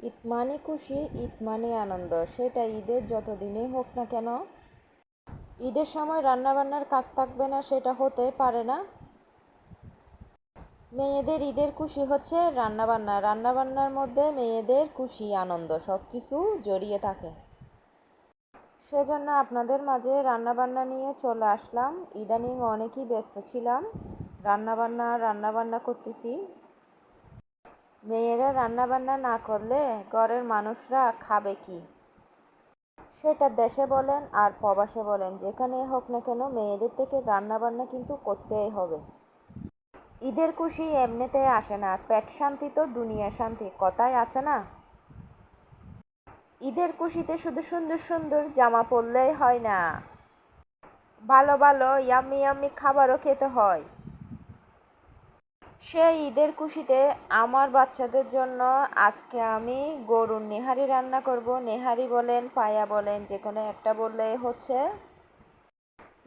ঈদ মানে খুশি, ঈদ মানে আনন্দ, সেটা ঈদের যত দিনেই হোক না কেন। ঈদের সময় রান্নাবান্নার কাজ থাকবে না সেটা হতে পারে না। মেয়েদের ঈদের খুশি হচ্ছে রান্নাবান্না, রান্নাবান্নার মধ্যে মেয়েদের খুশি আনন্দ সব কিছু জড়িয়ে থাকে। সেজন্য আপনাদের মাঝে রান্নাবান্না নিয়ে চলে আসলাম। ইদানিং অনেকই ব্যস্ত ছিলাম, রান্নাবান্না করতেছি। মেয়েরা রান্নাবান্না না করলে ঘরের মানুষরা খাবে কি? সেটা দেশে বলেন আর প্রবাসে বলেন, যেখানে হোক না কেন মেয়েদের থেকে রান্নাবান্না কিন্তু করতেই হবে। ঈদের খুশি এমনিতে আসে না, পেট শান্তি তো দুনিয়া শান্তি কথায় আসে না। ঈদের খুশিতে শুধু সুন্দর সুন্দর জামা পরলেই হয় না, ভালো ভালো ইয়াম্মি ইয়াম্মি খাবারও খেতে হয়। সেই ঈদের খুশিতে আমার বাচ্চাদের জন্য আজকে আমি গরুর নেহারি রান্না করব। নেহারি বলেন পায়া বলেন যে কোনো একটা বললেই হচ্ছে।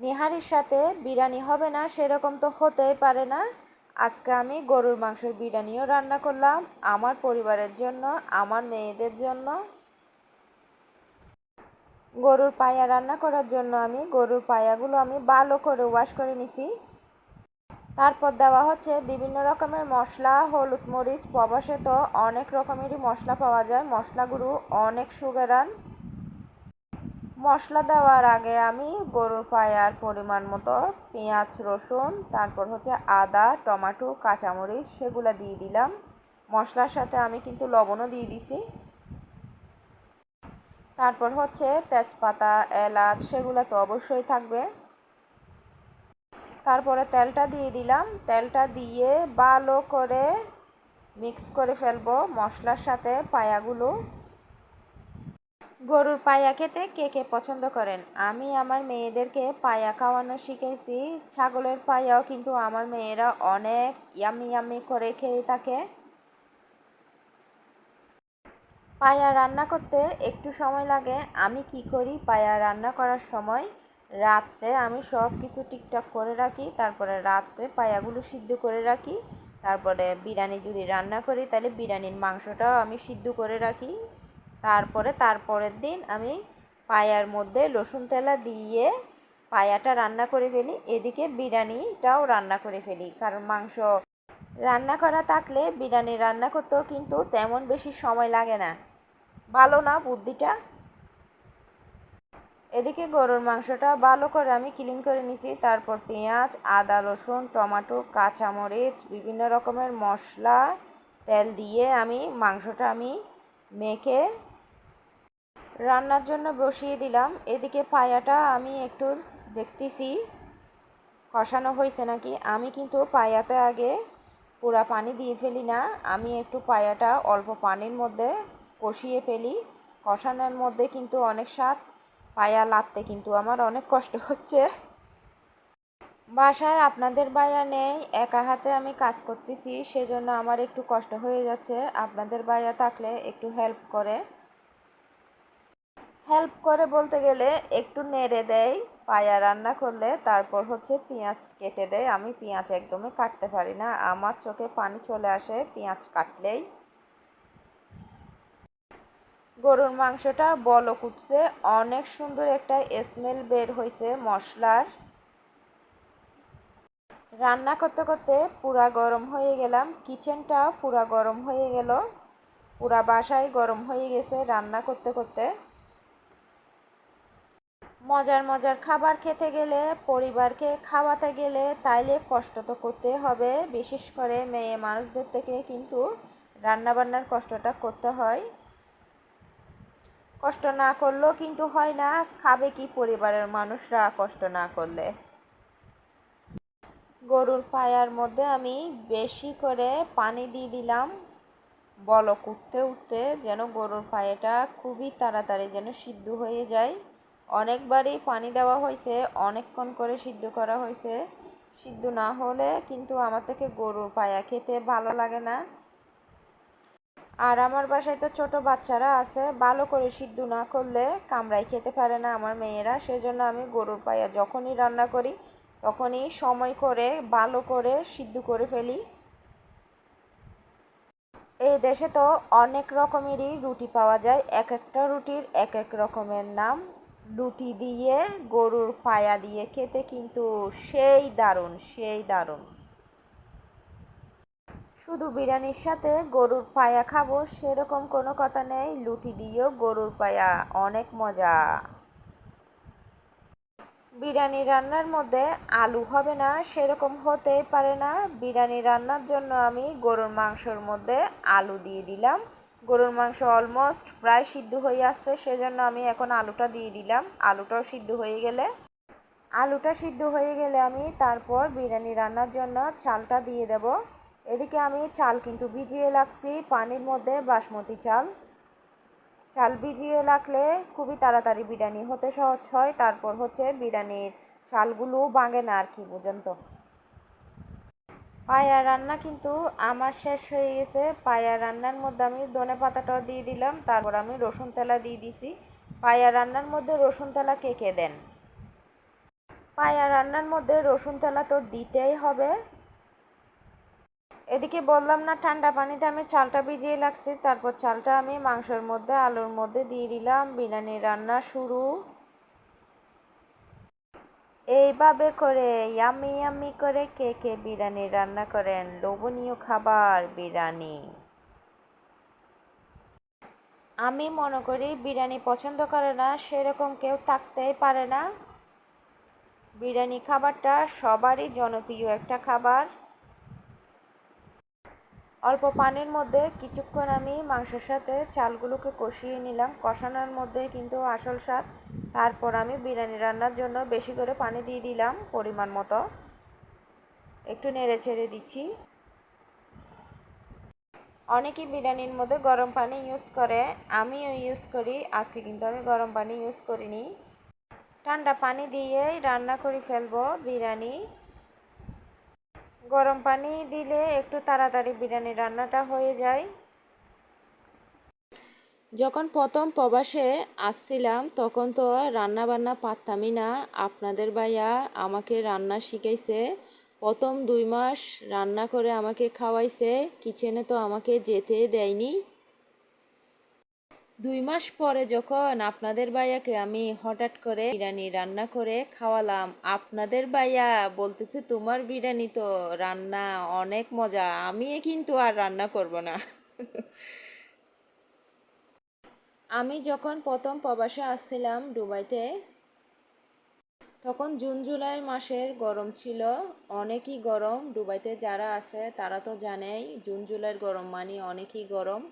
নেহারির সাথে বিরিয়ানি হবে না সেরকম তো হতেই পারে না। আজকে আমি গরুর মাংসের বিরিয়ানিও রান্না করলাম আমার পরিবারের জন্য, আমার মেয়েদের জন্য। গরুর পায়া রান্না করার জন্য আমি গরুর পায়াগুলো আমি ভালো করে ওয়াশ করে নিছি। তারপর দেওয়া হচ্ছে বিভিন্ন রকমের মশলা, হলুদ মরিচ। প্রবাসে তো অনেক রকমেরই মশলা পাওয়া যায়, মশলাগুলো অনেক সুগেরান। মশলা দেওয়ার আগে আমি গরুর পায়ার পরিমাণ মতো পেঁয়াজ রসুন, তারপর হচ্ছে আদা টমেটো কাঁচামরিচ সেগুলো দিয়ে দিলাম। মশলার সাথে আমি কিন্তু লবণও দিয়ে দিছি। তারপর হচ্ছে তেজপাতা এলাচ সেগুলো তো অবশ্যই থাকবে। তারপরে তেলটা দিয়ে দিলাম, তেলটা দিয়ে ভালো করে মিক্স করে ফেলবো মশলার সাথে পায়াগুলো। গরুর পায়া খেতে কে কে পছন্দ করেন? আমি আমার মেয়েদেরকে পায়া খাওয়ানো শিখেছি। ছাগলের পায়াও কিন্তু আমার মেয়েরা অনেক ইয়াম্মি ইয়াম্মি করে খেয়ে থাকে। পায়া রান্না করতে একটু সময় লাগে। আমি কি করি, পায়া রান্না করার সময় রাত্রে আমি সব কিছু ঠিকঠাক করে রাখি, তারপরে রাত্রে পায়াগুলো সিদ্ধ করে রাখি। তারপরে বিরিয়ানি যদি রান্না করি তাহলে বিরিয়ানির মাংসটাও আমি সিদ্ধ করে রাখি। তারপরে তারপরের দিন আমি পায়ার মধ্যে রসুন তেলা দিয়ে পায়াটা রান্না করে ফেলি, এদিকে বিরিয়ানিটাও রান্না করে ফেলি। কারণ মাংস রান্না করা থাকলে বিরিয়ানি রান্না করতেও কিন্তু তেমন বেশি সময় লাগে না। ভালো না বুদ্ধিটা? এদিকে গরুর মাংসটা ভালো করে আমি ক্লিন করে নিছি। তারপর পেঁয়াজ আদা রসুন টমেটো কাঁচামরিচ বিভিন্ন রকমের মশলা তেল দিয়ে আমি মাংসটা আমি মেখে রান্নার জন্য বসিয়ে দিলাম। এদিকে পায়াটা আমি একটু দেখতেছি কষানো হয়েছে নাকি। আমি কিন্তু পায়াতে আগে পুরা পানি দিয়ে ফেলি না, আমি একটু পায়াটা অল্প পানির মধ্যে কষিয়ে ফেলি। কষানোর মধ্যে কিন্তু অনেক স্বাদ, পায়া লাগতে কিন্তু আমার অনেক কষ্ট হচ্ছে। বাসায় আপনাদের ভাইয়া নেই, একা হাতে আমি কাজ করতেছি, সেজন্য আমার একটু কষ্ট হয়ে যাচ্ছে। আপনাদের ভাইয়া থাকলে একটু হেল্প করে বলতে গেলে একটু নেড়ে দেয় পায়া রান্না করলে, তারপর হচ্ছে পেঁয়াজ কেটে দেয়। আমি পেঁয়াজ একদমই কাটতে পারি না, আমার চোখে পানি চলে আসে পেঁয়াজ কাটলেই। গরুর মাংসটা বলক উঠছে, অনেক সুন্দর একটা স্মেল বের হয়েছে মশলার। রান্না করতে করতে পুরা গরম হয়ে গেলাম, কিচেনটা পুরা গরম হয়ে গেল, পুরা বাসায় গরম হয়ে গেছে রান্না করতে করতে। মজার মজার খাবার খেতে গেলে, পরিবারকে খাওয়াতে গেলে তাইলে কষ্ট তো করতে হবে। বিশেষ করে মেয়ে মানুষদের থেকে কিন্তু রান্নাবান্নার কষ্টটা করতে হয়। কষ্ট না করলেও কিন্তু হয় না, খাবে কি পরিবারের মানুষরা কষ্ট না করলে? গরুর পায়ার মধ্যে আমি বেশি করে পানি দিয়ে দিলাম, বলক উঠতে উঠতে যেন গরুর পায়াটা খুবই তাড়াতাড়ি যেন সিদ্ধ হয়ে যায়। অনেকবারই পানি দেওয়া হয়েছে, অনেকক্ষণ করে সিদ্ধ করা হয়েছে। সিদ্ধ না হলে কিন্তু আমার থেকে গরুর পায়া খেতে ভালো লাগে না। আর আমার বাসায় তো ছোট বাচ্চারা আছে, ভালো করে সিদ্ধ না করলে কামড়াই খেতে পারে না আমার মেয়েরা। সেজন্য আমি গরুর পায়া যখনই রান্না করি তখনই সময় করে ভালো করে সিদ্ধ করে ফেলি। এই দেশে তো অনেক রকমেরই রুটি পাওয়া যায়, এক একটা রুটির এক এক রকমের নাম। রুটি দিয়ে গরুর পায়া দিয়ে খেতে কিন্তু সেই দারুণ, সেই দারুণ। শুধু বিরিয়ানির সাথে গরুর পায়া খাবো সেরকম কোনো কথা নেই, রুটি দিয়েও গরুর পায়া অনেক মজা। বিরিয়ানি রান্নার মধ্যে আলু হবে না সেরকম হতেই পারে না। বিরিয়ানি রান্নার জন্য আমি গরুর মাংসর মধ্যে আলু দিয়ে দিলাম। গরুর মাংস অলমোস্ট প্রায় সিদ্ধ হয়ে আসছে, সেজন্য আমি এখন আলুটা দিয়ে দিলাম। আলুটা সিদ্ধ হয়ে গেলে আমি তারপর বিরিয়ানি রান্নার জন্য চালটা দিয়ে দেব। এদিকে আমি চাল কিন্তু ভিজিয়ে রাখছি পানির মধ্যে, বাসমতি চাল। চাল ভিজিয়ে রাখলে খুবই তাড়াতাড়ি বিরিয়ানি হতে সহজ হয়, তারপর হচ্ছে বিরিয়ানির চালগুলো ভাঙে না আর কি, বুঝেন তো। পায়া রান্না কিন্তু আমার শেষ হয়ে গেছে। পায়া রান্নার মধ্যে আমি ধনে পাতাটাও দিয়ে দিলাম, তারপর আমি রসুন তেলা দিয়ে দিছি। পায়া রান্নার মধ্যে রসুন তেলা কে কে দেন? পায়া রান্নার মধ্যে রসুন তেলা তো দিতেই হবে। এদিকে বললাম না ঠান্ডা পানিতে আমি চালটা ভিজিয়ে রাখছি, তারপর চালটা আমি মাংসের মধ্যে আলুর মধ্যে দিয়ে দিলাম। বিরিয়ানি রান্না শুরু। এইভাবে করে ইয়াম্মি ইয়াম্মি করে কে কে বিরিয়ানি রান্না করেন? লোভনীয় খাবার বিরিয়ানি। আমি মনে করি বিরিয়ানি পছন্দ করে না সেরকম কেউ থাকতেই পারে না। বিরিয়ানি খাবারটা সবারই জনপ্রিয় একটা খাবার। অল্প পানির মধ্যে কিছুক্ষণ আমি মাংসের সাথে চালগুলোকে কষিয়ে নিলাম, কষানোর মধ্যে কিন্তু আসল স্বাদ। তারপর আমি বিরিয়ানি রান্নার জন্য বেশি করে পানি দিয়ে দিলাম পরিমাণ মতো, একটু নেড়ে ছেড়ে দিচ্ছি। অনেকেই বিরিয়ানির মধ্যে গরম পানি ইউজ করে, আমিও ইউজ করি। আজকে কিন্তু আমি গরম পানি ইউজ করিনি, ঠান্ডা পানি দিয়েই রান্না করে ফেলবো বিরিয়ানি। গরম পানি দিলে একটু তাড়াতাড়ি বিরিয়ানি রান্নাটা হয়ে যায়। যখন প্রথম প্রবাসে আসছিলাম তখন তো রান্না বান্না পারতামই না। আপনাদের ভাইয়া আমাকে রান্না শিখাইছে, প্রথম 2 মাস রান্না করে আমাকে খাওয়াইছে, কিচেনে তো আমাকে যেতে দেয়নি। 2 মাস পরে যখন আপনাদের ভাইয়াকে আমি হঠাৎ করে বিরিয়ানি রান্না করে খাওয়ালাম, আপনাদের ভাইয়া বলতেছে তোমার বিরিয়ানি তো রান্না অনেক মজা, আমি কিন্তু আর রান্না করব না। আমি যখন প্রথম প্রবাসে আসছিলাম দুবাইতে, তখন জুন জুলাই মাসের গরম ছিল, অনেকই গরম। দুবাইতে যারা আছে তারা তো জানেই জুন জুলাইয়ের গরম মানে অনেকই গরম।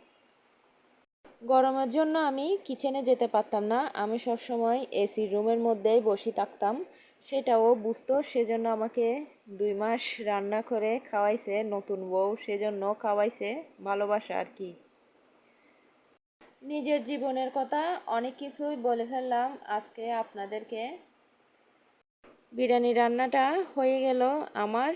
গরমের জন্য আমি কিচেনে যেতে পারতাম না, আমি সবসময় এসি রুমের মধ্যেই বসে থাকতাম। সেটাও বুঝতো, সেজন্য আমাকে 2 মাস রান্না করে খাওয়াইছে, নতুন বউ সেজন্য খাওয়াইছে, ভালোবাসা আর কি। নিজের জীবনের কথা অনেক কিছুই বলে ফেললাম আজকে আপনাদেরকে। বিরিয়ানি রান্নাটা হয়ে গেল আমার।